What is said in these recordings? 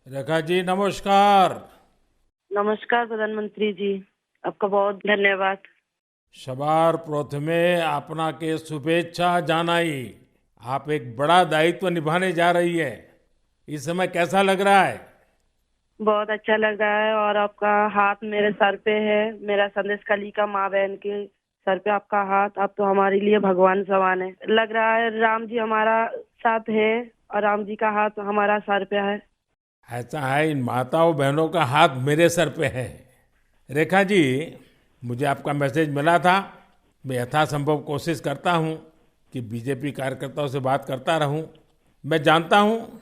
रेखा जी नमस्कार। नमस्कार प्रधानमंत्री जी। आपका बहुत धन्यवाद। सबार प्रथमे आपनाके शुभेच्छा जानाई। आप एक बड़ा दायित्व निभाने जा रही है। इस समय कैसा लग रहा है? बहुत अच्छा लग रहा है और आपका हाथ मेरे सर पे है। मेरा संदेश कली का माँ बहन के सर पे आपका हाथ। आप तो हमारे लिए भगवान समान है। लग रहा है राम जी हमारा साथ है और राम जी का हाथ हमारा सर पे है। ऐसा है, इन माताओं बहनों का हाथ मेरे सर पे है। रेखा जी, मुझे आपका मैसेज मिला था। मैं यथासंभव कोशिश करता हूँ कि बीजेपी कार्यकर्ताओं से बात करता रहूं। मैं जानता हूँ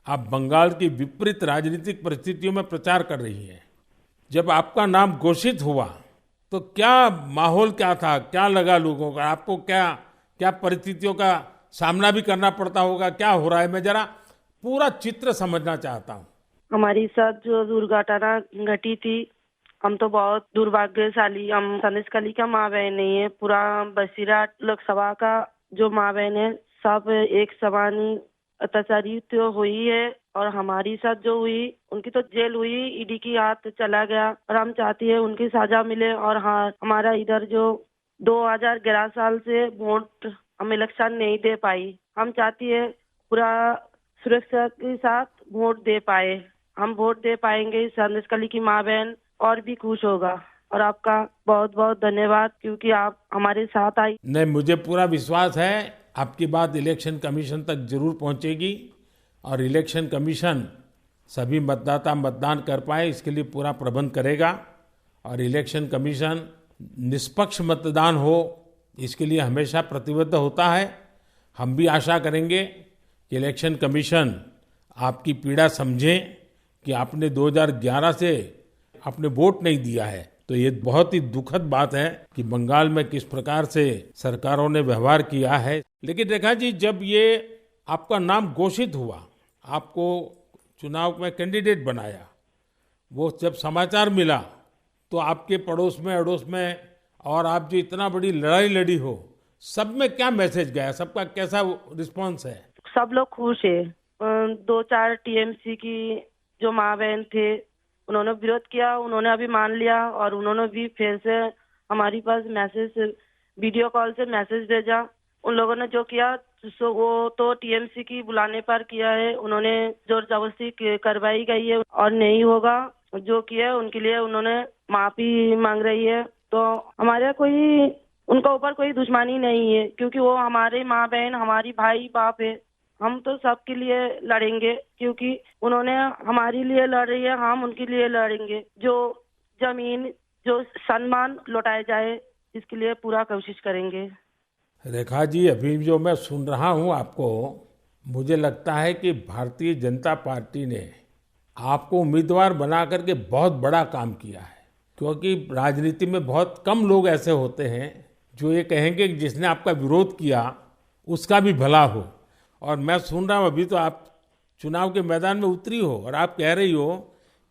आप बंगाल की विपरीत राजनीतिक परिस्थितियों में प्रचार कर रही हैं। जब आपका नाम घोषित हुआ तो क्या माहौल क्या था, क्या लगा लोगों का? आपको क्या क्या परिस्थितियों का सामना भी करना पड़ता होगा? क्या हो रहा है, मैं जरा पूरा चित्र समझना चाहता हूँ। हमारी साथ जो दुर्घटना घटी थी, हम तो बहुत दुर्भाग्यशाली। हम संदेश कली का माँ बहन नहीं है, पूरा बसीरा लोकसभा का जो माँ बहन है सब एक समान ही अत्याचारी तो हुई है। और हमारी साथ जो हुई उनकी तो जेल हुई, ईडी की हाथ चला गया और हम चाहती है उनकी सजा मिले। और हाँ, हमारा इधर जो 2011 साल से वोट हम इलेक्शन नहीं दे पाई, हम चाहती है पूरा सुरक्षा के साथ वोट दे पाए। हम वोट दे पाएंगे, संदेश कली की माँ बहन और भी खुश होगा। और आपका बहुत बहुत धन्यवाद क्योंकि आप हमारे साथ आई। नहीं, मुझे पूरा विश्वास है आपकी बात इलेक्शन कमीशन तक जरूर पहुंचेगी और इलेक्शन कमीशन सभी मतदाता मतदान कर पाए इसके लिए पूरा प्रबंध करेगा। और इलेक्शन कमीशन निष्पक्ष मतदान हो इसके लिए हमेशा प्रतिबद्ध होता है। हम भी आशा करेंगे कि इलेक्शन कमीशन आपकी पीड़ा समझे कि आपने 2011 से आपने वोट नहीं दिया है। तो ये बहुत ही दुखद बात है कि बंगाल में किस प्रकार से सरकारों ने व्यवहार किया है। लेकिन रेखा जी, जब ये आपका नाम घोषित हुआ, आपको चुनाव में कैंडिडेट बनाया, वो जब समाचार मिला तो आपके पड़ोस में अड़ोस में और आप जो इतना बड़ी लड़ाई लड़ी हो, सब में क्या मैसेज गया? सबका कैसा रिस्पॉन्स है? सब लोग खुश है। दो चार टीएमसी की जो माँ बहन थे उन्होंने विरोध किया, उन्होंने अभी मान लिया और उन्होंने भी फिर से हमारी पास मैसेज वीडियो कॉल से मैसेज भेजा। उन लोगों ने जो किया सो वो तो टीएमसी की बुलाने पर किया है। उन्होंने जोर जबरदस्ती करवाई गई है और नहीं होगा जो किया है उनके लिए उन्होंने माफी मांग रही है। तो हमारे कोई उनका ऊपर कोई दुश्मनी नहीं है क्योंकि वो हमारे माँ बहन हमारी भाई बाप है। हम तो सबके लिए लड़ेंगे क्योंकि उन्होंने हमारे लिए लड़ रही है, हम उनके लिए लड़ेंगे। जो जमीन जो सम्मान लौटाया जाए इसके लिए पूरा कोशिश करेंगे। रेखा जी, अभी जो मैं सुन रहा हूं आपको, मुझे लगता है कि भारतीय जनता पार्टी ने आपको उम्मीदवार बना करके बहुत बड़ा काम किया है। क्योंकि राजनीति में बहुत कम लोग ऐसे होते हैं जो ये कहेंगे कि जिसने आपका विरोध किया उसका भी भला हो। और मैं सुन रहा हूं अभी तो आप चुनाव के मैदान में उतरी हो और आप कह रही हो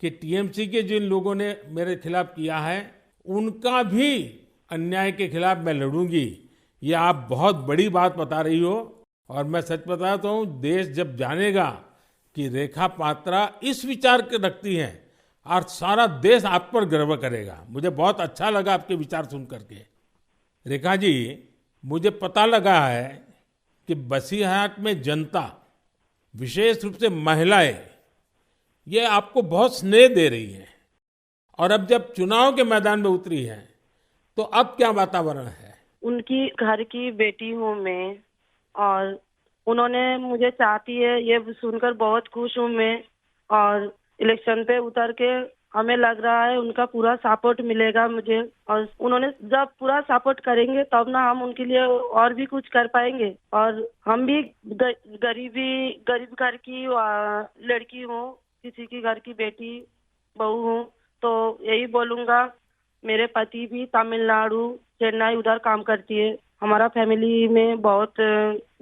कि टीएमसी के जिन लोगों ने मेरे खिलाफ किया है उनका भी अन्याय के खिलाफ मैं लड़ूंगी। ये आप बहुत बड़ी बात बता रही हो। और मैं सच बताता हूँ, देश जब जानेगा कि रेखा पात्रा इस विचार के रखती हैं और सारा देश आप पर गर्व करेगा। मुझे बहुत अच्छा लगा आपके विचार सुन करके। रेखा जी, मुझे पता लगा है कि बसीरहाट में जनता, विशेष रूप से महिलाएं, ये आपको बहुत स्नेह दे रही हैं। और अब जब चुनाव के मैदान में उतरी हैं तो अब क्या वातावरण है? उनकी घर की बेटी हूँ मैं और उन्होंने मुझे चाहती है ये सुनकर बहुत खुश हूँ मैं। और इलेक्शन पे उतर के हमें लग रहा है उनका पूरा सपोर्ट मिलेगा मुझे। और उन्होंने जब पूरा सपोर्ट करेंगे तब ना हम उनके लिए और भी कुछ कर पाएंगे। और हम भी गरीब घर की लड़की हूँ, किसी की घर की बेटी बहू हूँ। तो यही बोलूंगा, मेरे पति भी तमिलनाडु चेन्नई उधर काम करती है। हमारा फैमिली में बहुत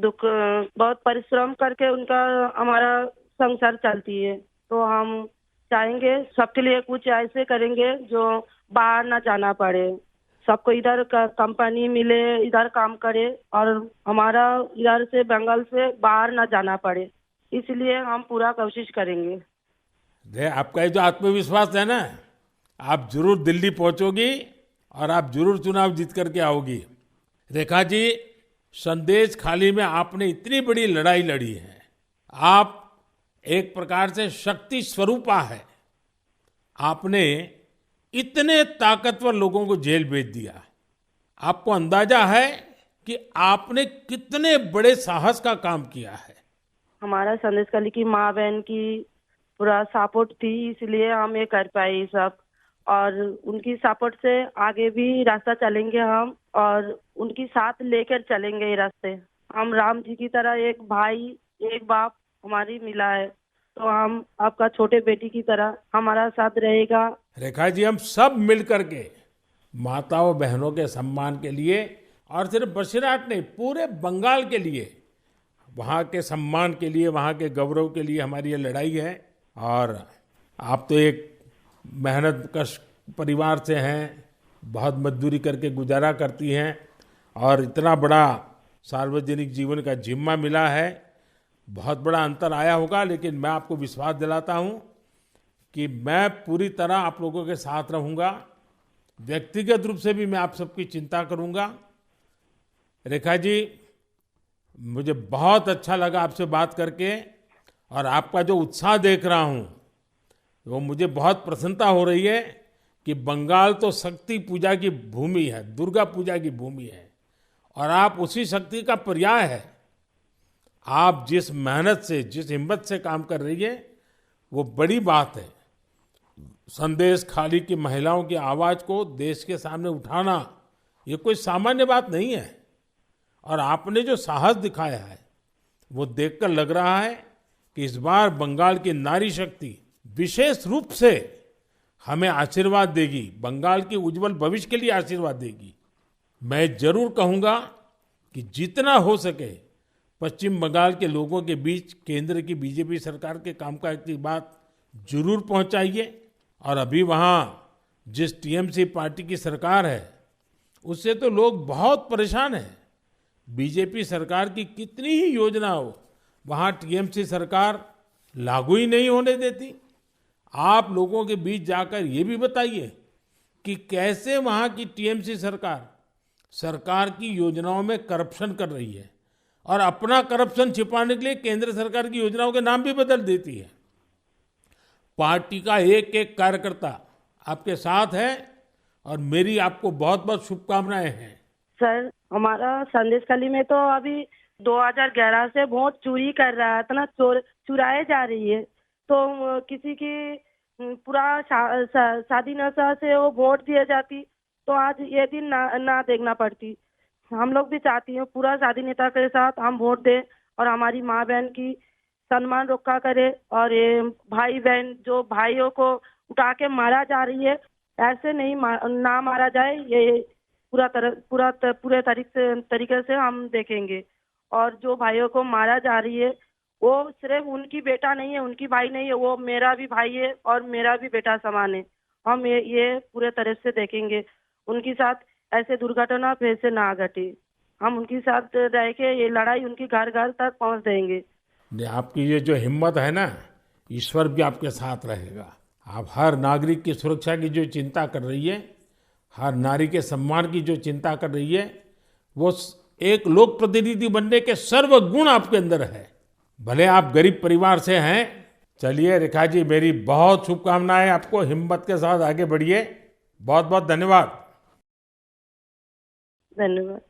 दुख, बहुत परिश्रम करके उनका हमारा संसार चलती है। तो हम चाहेंगे सबके लिए कुछ ऐसे करेंगे जो बाहर ना जाना पड़े, सबको इधर का कंपनी मिले, इधर काम करे और हमारा इधर से बंगाल से बाहर ना जाना पड़े। इसलिए हम पूरा कोशिश करेंगे। आपका ये जो आत्मविश्वास है ना, आप जरूर दिल्ली पहुंचोगी और आप जरूर चुनाव जीत करके आओगी। रेखा जी, संदेश खाली में आपने इतनी बड़ी लड़ाई लड़ी है। आप एक प्रकार से शक्ति स्वरूपा है। आपने इतने ताकतवर लोगों को जेल भेज दिया। आपको अंदाजा है कि आपने कितने बड़े साहस का काम किया है। हमारा संदेशखाली की माँ बहन की पूरा सपोर्ट थी, इसलिए हम ये कर पाए ये सब। और उनकी सपोर्ट से आगे भी रास्ता चलेंगे हम, और उनकी साथ लेकर चलेंगे ये रास्ते। हम राम जी की तरह एक भाई एक बाप हमारी मिला है, तो हम आपका छोटे बेटी की तरह हमारा साथ रहेगा। रेखा जी, हम सब मिलकर के माताओं बहनों के सम्मान के लिए, और सिर्फ बसीरहाट नहीं, पूरे बंगाल के लिए, वहाँ के सम्मान के लिए, वहाँ के गौरव के लिए हमारी ये लड़ाई है। और आप तो एक मेहनत कश परिवार से हैं, बहुत मजदूरी करके गुजारा करती हैं, और इतना बड़ा सार्वजनिक जीवन का जिम्मा मिला है। बहुत बड़ा अंतर आया होगा, लेकिन मैं आपको विश्वास दिलाता हूँ कि मैं पूरी तरह आप लोगों के साथ रहूँगा। व्यक्तिगत रूप से भी मैं आप सबकी चिंता करूँगा। रेखा जी, मुझे बहुत अच्छा लगा आपसे बात करके, और आपका जो उत्साह देख रहा हूँ वो मुझे बहुत प्रसन्नता हो रही है कि बंगाल तो शक्ति पूजा की भूमि है, दुर्गा पूजा की भूमि है, और आप उसी शक्ति का पर्याय है। आप जिस मेहनत से, जिस हिम्मत से काम कर रही है, वो बड़ी बात है। संदेश खाली की महिलाओं की आवाज को देश के सामने उठाना ये कोई सामान्य बात नहीं है। और आपने जो साहस दिखाया है वो देखकर लग रहा है कि इस बार बंगाल की नारी शक्ति विशेष रूप से हमें आशीर्वाद देगी, बंगाल के उज्जवल भविष्य के लिए आशीर्वाद देगी। मैं जरूर कहूंगा कि जितना हो सके पश्चिम बंगाल के लोगों के बीच केंद्र की बीजेपी सरकार के कामकाज की बात जरूर पहुंचाइए। और अभी वहाँ जिस टीएमसी पार्टी की सरकार है उससे तो लोग बहुत परेशान हैं। बीजेपी सरकार की कितनी ही योजना हो, वहाँ टीएमसी सरकार लागू ही नहीं होने देती। आप लोगों के बीच जाकर ये भी बताइए कि कैसे वहाँ की टीएमसी सरकार की योजनाओं में करप्शन कर रही है, और अपना करप्शन छिपाने के लिए केंद्र सरकार की योजनाओं के नाम भी बदल देती है। पार्टी का एक एक कार्यकर्ता आपके साथ है, और मेरी आपको बहुत बहुत शुभकामनाएं हैं। सर, हमारा संदेशखाली में तो अभी 2011 से वोट चोरी कर रहा था ना, चुराए जा रही है। तो किसी की पूरा शादी नशा से वो वोट दिए जाती, तो आज ये दिन ना देखना पड़ती। हम लोग भी चाहती हैं पूरा शादी नेता के साथ हम वोट दें, और हमारी माँ बहन की सम्मान रक्षा करे। और ये भाई बहन जो भाइयों को उठा के मारा जा रही है, ऐसे नहीं ना मारा जाए। ये पूरे तरीके से हम देखेंगे। और जो भाइयों को मारा जा रही है वो सिर्फ उनकी बेटा नहीं है, उनकी भाई नहीं है, वो मेरा भी भाई है और मेरा भी बेटा समान है। हम ये पूरे तरह से देखेंगे, उनके साथ ऐसे दुर्घटना फिर से ना घटे। हम उनके साथ रह के ये लड़ाई उनकी घर घर तक पहुंच देंगे। आपकी ये जो हिम्मत है ना, ईश्वर भी आपके साथ रहेगा। आप हर नागरिक की सुरक्षा की जो चिंता कर रही है, हर नारी के सम्मान की जो चिंता कर रही है, वो एक लोक प्रतिनिधि बनने के सर्व गुण आपके अंदर है। भले आप गरीब परिवार से हैं। चलिए रेखा जी, मेरी बहुत शुभकामनाएं आपको। हिम्मत के साथ आगे बढ़िए। बहुत बहुत धन्यवाद। धन्यवाद।